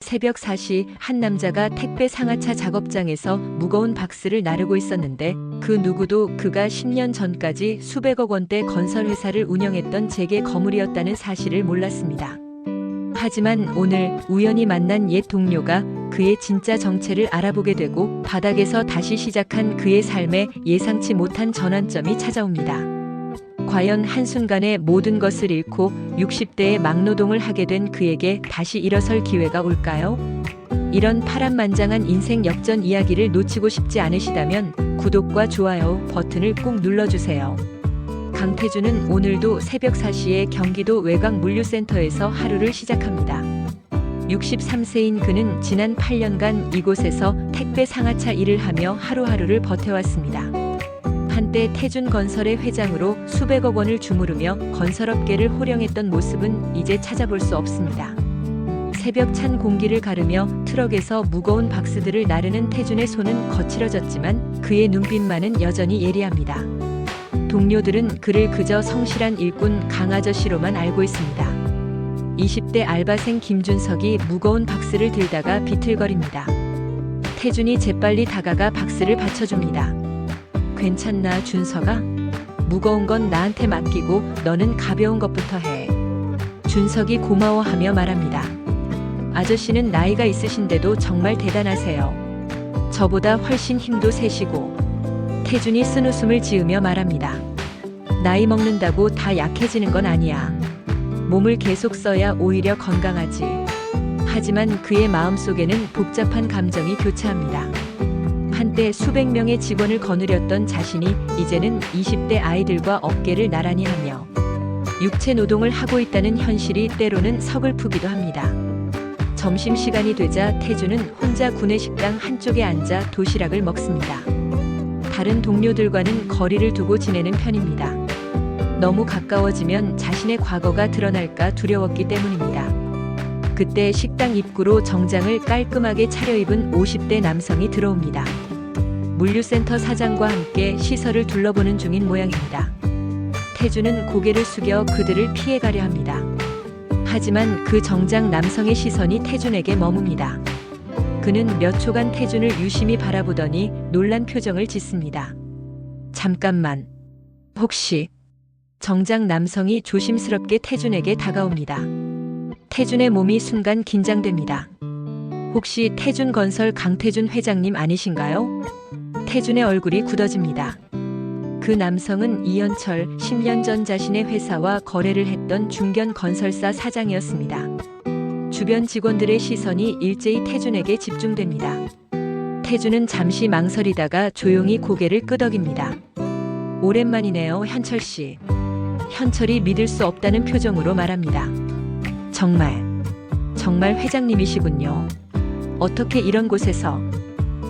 새벽 4시 한 남자가 택배 상하차 작업장에서 무거운 박스를 나르고 있었는데 그 누구도 그가 10년 전까지 수백억 원대 건설회사를 운영했던 재계 거물이었다는 사실을 몰랐습니다. 하지만 오늘 우연히 만난 옛 동료가 그의 진짜 정체를 알아보게 되고 바닥에서 다시 시작한 그의 삶에 예상치 못한 전환점이 찾아옵니다. 과연 한순간에 모든 것을 잃고 60대에 막노동을 하게 된 그에게 다시 일어설 기회가 올까요? 이런 파란만장한 인생 역전 이야기를 놓치고 싶지 않으시다면 구독과 좋아요 버튼을 꾹 눌러주세요. 강태준은 오늘도 새벽 4시에 경기도 외곽물류센터에서 하루를 시작합니다. 63세인 그는 지난 8년간 이곳에서 택배 상하차 일을 하며 하루하루를 버텨왔습니다. 한때 태준건설의 회장으로 수백억 원을 주무르며 건설업계를 호령했던 모습은 이제 찾아볼 수 없습니다. 새벽 찬 공기를 가르며 트럭에서 무거운 박스들을 나르는 태준의 손은 거칠어졌지만 그의 눈빛만은 여전히 예리합니다. 동료들은 그를 그저 성실한 일꾼 강아저씨로만 알고 있습니다. 20대 알바생 김준석이 무거운 박스를 들다가 비틀거립니다. 태준이 재빨리 다가가 박스를 받쳐줍니다. 괜찮나 준석아? 무거운 건 나한테 맡기고 너는 가벼운 것부터 해. 준석이 고마워하며 말합니다. 아저씨는 나이가 있으신데도 정말 대단하세요. 저보다 훨씬 힘도 세시고. 태준이 쓴웃음을 지으며 말합니다. 나이 먹는다고 다 약해지는 건 아니야. 몸을 계속 써야 오히려 건강하지. 하지만 그의 마음속에는 복잡한 감정이 교차합니다. 한때 수백 명의 직원을 거느렸던 자신이 이제는 20대 아이들과 어깨를 나란히 하며 육체 노동을 하고 있다는 현실이 때로는 서글프기도 합니다. 점심시간이 되자 태준은 혼자 구내식당 한쪽에 앉아 도시락을 먹습니다. 다른 동료들과는 거리를 두고 지내는 편입니다. 너무 가까워지면 자신의 과거가 드러날까 두려웠기 때문입니다. 그때 식당 입구로 정장을 깔끔하게 차려입은 50대 남성이 들어옵니다. 물류센터 사장과 함께 시설을 둘러보는 중인 모양입니다. 태준은 고개를 숙여 그들을 피해가려 합니다. 하지만 그 정장 남성의 시선이 태준에게 머뭅니다. 그는 몇 초간 태준을 유심히 바라보더니 놀란 표정을 짓습니다. 잠깐만. 혹시... 정장 남성이 조심스럽게 태준에게 다가옵니다. 태준의 몸이 순간 긴장됩니다. 혹시 태준건설 강태준 회장님 아니신가요? 태준의 얼굴이 굳어집니다. 그 남성은 이현철 10년 전 자신의 회사와 거래를 했던 중견 건설사 사장이었습니다. 주변 직원들의 시선이 일제히 태준에게 집중됩니다. 태준은 잠시 망설이다가 조용히 고개를 끄덕입니다. 오랜만이네요, 현철 씨. 현철이 믿을 수 없다는 표정으로 말합니다. 정말 회장님이시군요. 어떻게 이런 곳에서?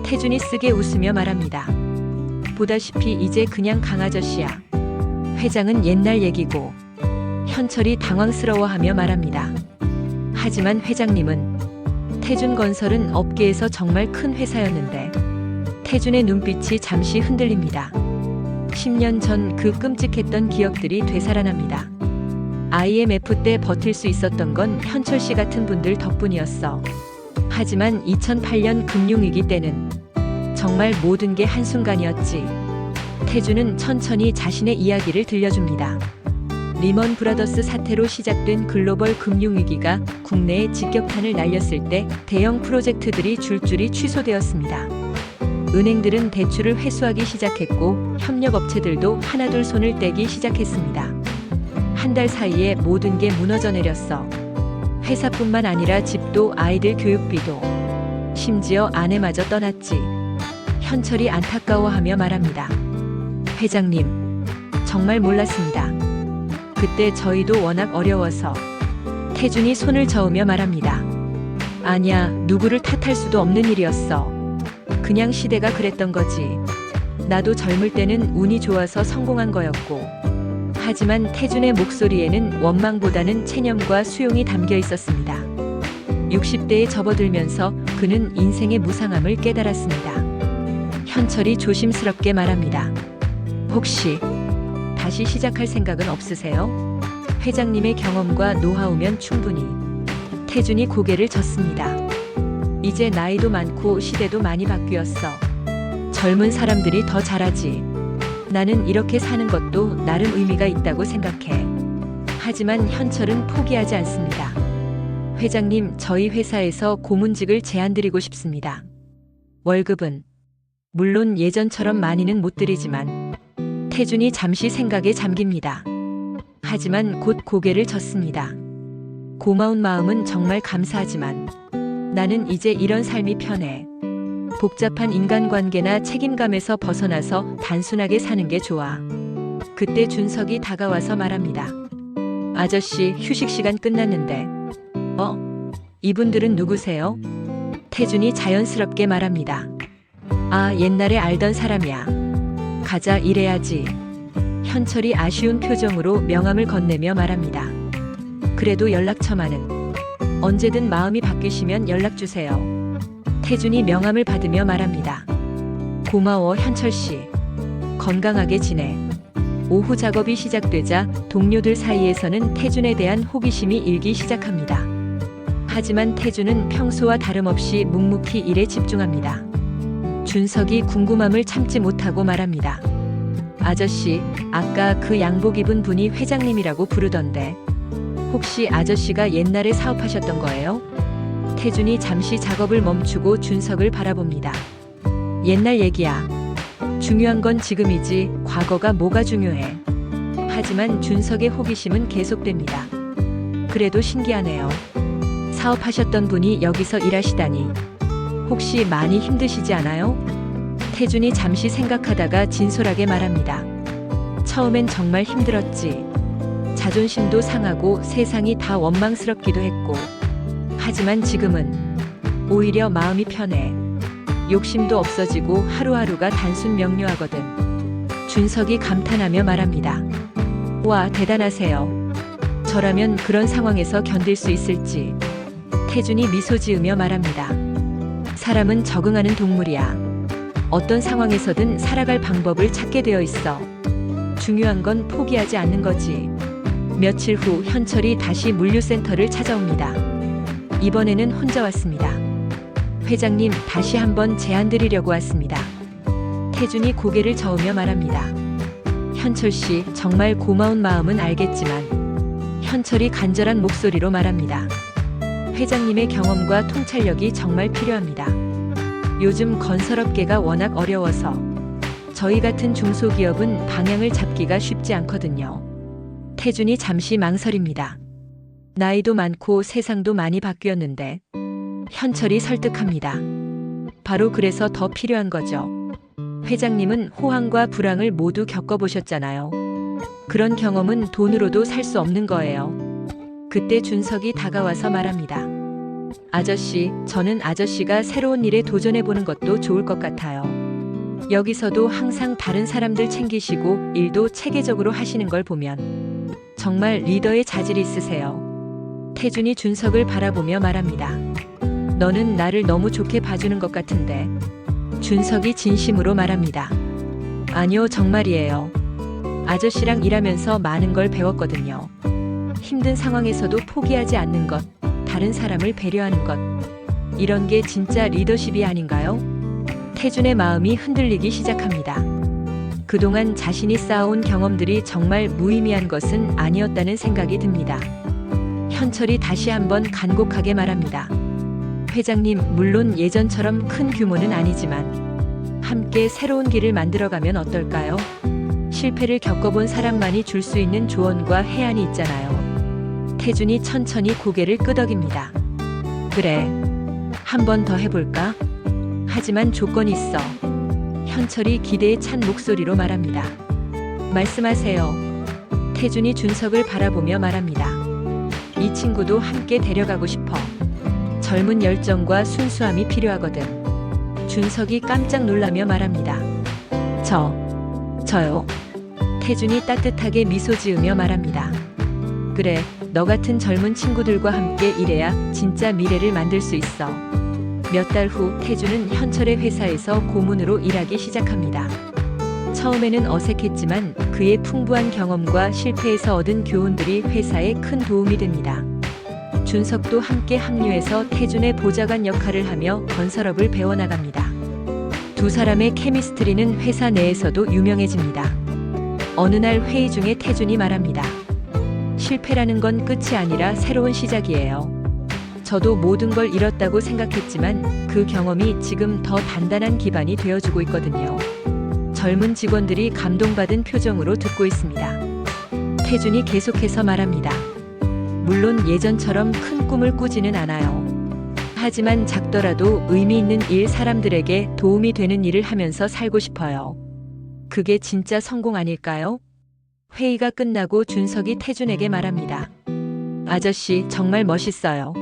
태준이 쓰게 웃으며 말합니다. 보다시피 이제 그냥 강아저씨야. 회장은 옛날 얘기고. 현철이 당황스러워하며 말합니다. 하지만 회장님은 태준건설은 업계에서 정말 큰 회사였는데. 태준의 눈빛이 잠시 흔들립니다. 10년 전 그 끔찍했던 기억들이 되살아납니다. IMF 때 버틸 수 있었던 건 현철 씨 같은 분들 덕분이었어. 하지만 2008년 금융위기 때는 정말 모든 게 한순간이었지. 태준은 천천히 자신의 이야기를 들려줍니다. 리먼 브라더스 사태로 시작된 글로벌 금융위기가 국내에 직격탄을 날렸을 때 대형 프로젝트들이 줄줄이 취소되었습니다. 은행들은 대출을 회수하기 시작했고 협력업체들도 하나둘 손을 떼기 시작했습니다. 한 달 사이에 모든 게 무너져 내렸어. 회사뿐만 아니라 집도 아이들 교육비도. 심지어 아내마저 떠났지. 현철이 안타까워하며 말합니다. 회장님, 정말 몰랐습니다. 그때 저희도 워낙 어려워서. 태준이 손을 저으며 말합니다. 아니야, 누구를 탓할 수도 없는 일이었어. 그냥 시대가 그랬던 거지. 나도 젊을 때는 운이 좋아서 성공한 거였고. 하지만 태준의 목소리에는 원망보다는 체념과 수용이 담겨 있었습니다. 60대에 접어들면서 그는 인생의 무상함을 깨달았습니다. 현철이 조심스럽게 말합니다. 혹시 다시 시작할 생각은 없으세요? 회장님의 경험과 노하우면 충분히. 태준이 고개를 젓습니다. 이제 나이도 많고 시대도 많이 바뀌었어. 젊은 사람들이 더 잘하지. 나는 이렇게 사는 것도 나름 의미가 있다고 생각해. 하지만 현철은 포기하지 않습니다. 회장님, 저희 회사에서 고문직을 제안드리고 싶습니다. 월급은 물론 예전처럼 많이는 못 드리지만. 태준이 잠시 생각에 잠깁니다. 하지만 곧 고개를 젓습니다. 고마운 마음은 정말 감사하지만 나는 이제 이런 삶이 편해. 복잡한 인간관계나 책임감에서 벗어나서 단순하게 사는 게 좋아. 그때 준석이 다가와서 말합니다. 아저씨, 휴식 시간 끝났는데. 이분들은 누구세요? 태준이 자연스럽게 말합니다. 아, 옛날에 알던 사람이야. 가자, 일해야지. 현철이 아쉬운 표정으로 명함을 건네며 말합니다. 그래도 연락처만은 언제든 마음이 바뀌시면 연락주세요. 태준이 명함을 받으며 말합니다. 고마워, 현철씨. 건강하게 지내. 오후 작업이 시작되자 동료들 사이에서는 태준에 대한 호기심이 일기 시작합니다. 하지만 태준은 평소와 다름없이 묵묵히 일에 집중합니다. 준석이 궁금함을 참지 못하고 말합니다. 아저씨, 아까 그 양복 입은 분이 회장님이라고 부르던데 혹시 아저씨가 옛날에 사업하셨던 거예요? 태준이 잠시 작업을 멈추고 준석을 바라봅니다. 옛날 얘기야. 중요한 건 지금이지 과거가 뭐가 중요해. 하지만 준석의 호기심은 계속됩니다. 그래도 신기하네요. 사업하셨던 분이 여기서 일하시다니. 혹시 많이 힘드시지 않아요? 태준이 잠시 생각하다가 진솔하게 말합니다. 처음엔 정말 힘들었지. 자존심도 상하고 세상이 다 원망스럽기도 했고. 하지만 지금은 오히려 마음이 편해. 욕심도 없어지고 하루하루가 단순 명료하거든. 준석이 감탄하며 말합니다. 와, 대단하세요. 저라면 그런 상황에서 견딜 수 있을지. 태준이 미소 지으며 말합니다. 사람은 적응하는 동물이야. 어떤 상황에서든 살아갈 방법을 찾게 되어 있어. 중요한 건 포기하지 않는 거지. 며칠 후 현철이 다시 물류센터를 찾아옵니다. 이번에는 혼자 왔습니다. 회장님, 다시 한번 제안 드리려고 왔습니다. 태준이 고개를 저으며 말합니다. 현철씨, 정말 고마운 마음은 알겠지만. 현철이 간절한 목소리로 말합니다. 회장님의 경험과 통찰력이 정말 필요합니다. 요즘 건설업계가 워낙 어려워서 저희 같은 중소기업은 방향을 잡기가 쉽지 않거든요. 태준이 잠시 망설입니다. 나이도 많고 세상도 많이 바뀌었는데. 현철이 설득합니다. 바로 그래서 더 필요한 거죠. 회장님은 호황과 불황을 모두 겪어보셨잖아요. 그런 경험은 돈으로도 살 수 없는 거예요. 그때 준석이 다가와서 말합니다. 아저씨, 저는 아저씨가 새로운 일에 도전해보는 것도 좋을 것 같아요. 여기서도 항상 다른 사람들 챙기시고 일도 체계적으로 하시는 걸 보면 정말 리더의 자질이 있으세요. 태준이 준석을 바라보며 말합니다. 너는 나를 너무 좋게 봐주는 것 같은데. 준석이 진심으로 말합니다. 아니요, 정말이에요. 아저씨랑 일하면서 많은 걸 배웠거든요. 힘든 상황에서도 포기하지 않는 것, 다른 사람을 배려하는 것. 이런 게 진짜 리더십이 아닌가요? 태준의 마음이 흔들리기 시작합니다. 그동안 자신이 쌓아온 경험들이 정말 무의미한 것은 아니었다는 생각이 듭니다. 현철이 다시 한번 간곡하게 말합니다. 회장님, 물론 예전처럼 큰 규모는 아니지만 함께 새로운 길을 만들어가면 어떨까요? 실패를 겪어본 사람만이 줄 수 있는 조언과 해안이 있잖아요. 태준이 천천히 고개를 끄덕입니다. 그래, 한 번 더 해볼까? 하지만 조건이 있어. 현철이 기대에 찬 목소리로 말합니다. 말씀하세요. 태준이 준석을 바라보며 말합니다. 이 친구도 함께 데려가고 싶어. 젊은 열정과 순수함이 필요하거든. 준석이 깜짝 놀라며 말합니다. 저요? 태준이 따뜻하게 미소 지으며 말합니다. 그래, 너 같은 젊은 친구들과 함께 일해야 진짜 미래를 만들 수 있어. 몇 달 후 태준은 현철의 회사에서 고문으로 일하기 시작합니다. 처음에는 어색했지만 그의 풍부한 경험과 실패에서 얻은 교훈들이 회사에 큰 도움이 됩니다. 준석도 함께 합류해서 태준의 보좌관 역할을 하며 건설업을 배워나갑니다. 두 사람의 케미스트리는 회사 내에서도 유명해집니다. 어느 날 회의 중에 태준이 말합니다. 실패라는 건 끝이 아니라 새로운 시작이에요. 저도 모든 걸 잃었다고 생각했지만 그 경험이 지금 더 단단한 기반이 되어주고 있거든요. 젊은 직원들이 감동받은 표정으로 듣고 있습니다. 태준이 계속해서 말합니다. 물론 예전처럼 큰 꿈을 꾸지는 않아요. 하지만 작더라도 의미 있는 일, 사람들에게 도움이 되는 일을 하면서 살고 싶어요. 그게 진짜 성공 아닐까요? 회의가 끝나고 준석이 태준에게 말합니다. 아저씨, 정말 멋있어요.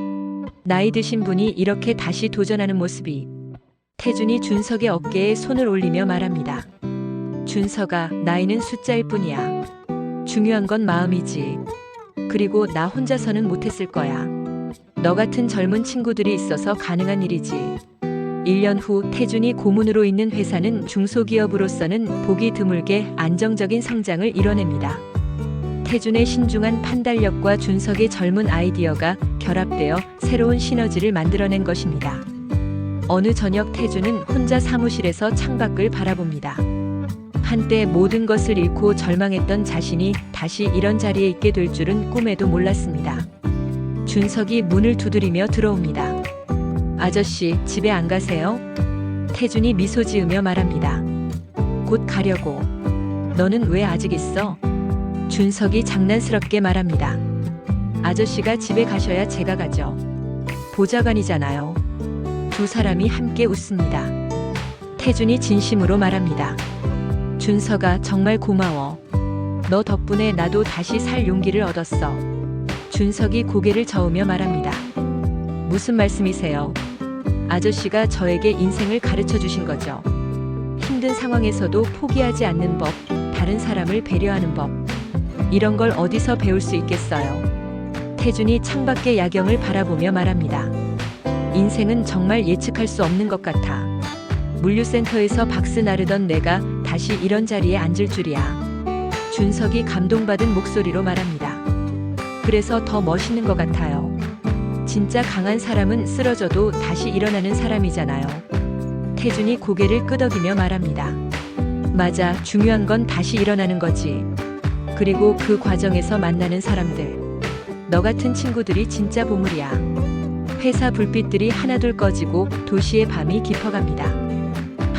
나이 드신 분이 이렇게 다시 도전하는 모습이. 태준이 준석의 어깨에 손을 올리며 말합니다. 준석아, 나이는 숫자일 뿐이야. 중요한 건 마음이지. 그리고 나 혼자서는 못했을 거야. 너 같은 젊은 친구들이 있어서 가능한 일이지. 1년 후 태준이 고문으로 있는 회사는 중소기업으로서는 보기 드물게 안정적인 성장을 이뤄냅니다. 태준의 신중한 판단력과 준석의 젊은 아이디어가 결합되어 새로운 시너지를 만들어낸 것입니다. 어느 저녁 태준은 혼자 사무실에서 창밖을 바라봅니다. 한때 모든 것을 잃고 절망했던 자신이 다시 이런 자리에 있게 될 줄은 꿈에도 몰랐습니다. 준석이 문을 두드리며 들어옵니다. 아저씨, 집에 안 가세요? 태준이 미소 지으며 말합니다. 곧 가려고. 너는 왜 아직 있어? 준석이 장난스럽게 말합니다. 아저씨가 집에 가셔야 제가 가죠. 보좌관이잖아요. 두 사람이 함께 웃습니다. 태준이 진심으로 말합니다. 준석아, 정말 고마워. 너 덕분에 나도 다시 살 용기를 얻었어. 준석이 고개를 저으며 말합니다. 무슨 말씀이세요? 아저씨가 저에게 인생을 가르쳐 주신 거죠. 힘든 상황에서도 포기하지 않는 법, 다른 사람을 배려하는 법. 이런 걸 어디서 배울 수 있겠어요? 태준이 창밖의 야경을 바라보며 말합니다. 인생은 정말 예측할 수 없는 것 같아. 물류센터에서 박스 나르던 내가 다시 이런 자리에 앉을 줄이야. 준석이 감동받은 목소리로 말합니다. 그래서 더 멋있는 것 같아요. 진짜 강한 사람은 쓰러져도 다시 일어나는 사람이잖아요. 태준이 고개를 끄덕이며 말합니다. 맞아, 중요한 건 다시 일어나는 거지. 그리고 그 과정에서 만나는 사람들. 너 같은 친구들이 진짜 보물이야. 회사 불빛들이 하나둘 꺼지고 도시의 밤이 깊어갑니다.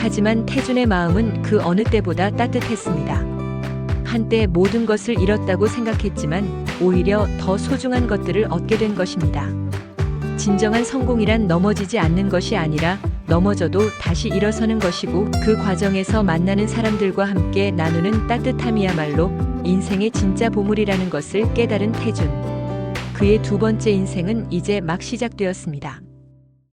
하지만 태준의 마음은 그 어느 때보다 따뜻했습니다. 한때 모든 것을 잃었다고 생각했지만 오히려 더 소중한 것들을 얻게 된 것입니다. 진정한 성공이란 넘어지지 않는 것이 아니라 넘어져도 다시 일어서는 것이고 그 과정에서 만나는 사람들과 함께 나누는 따뜻함이야말로 인생의 진짜 보물이라는 것을 깨달은 태준. 그의 두 번째 인생은 이제 막 시작되었습니다.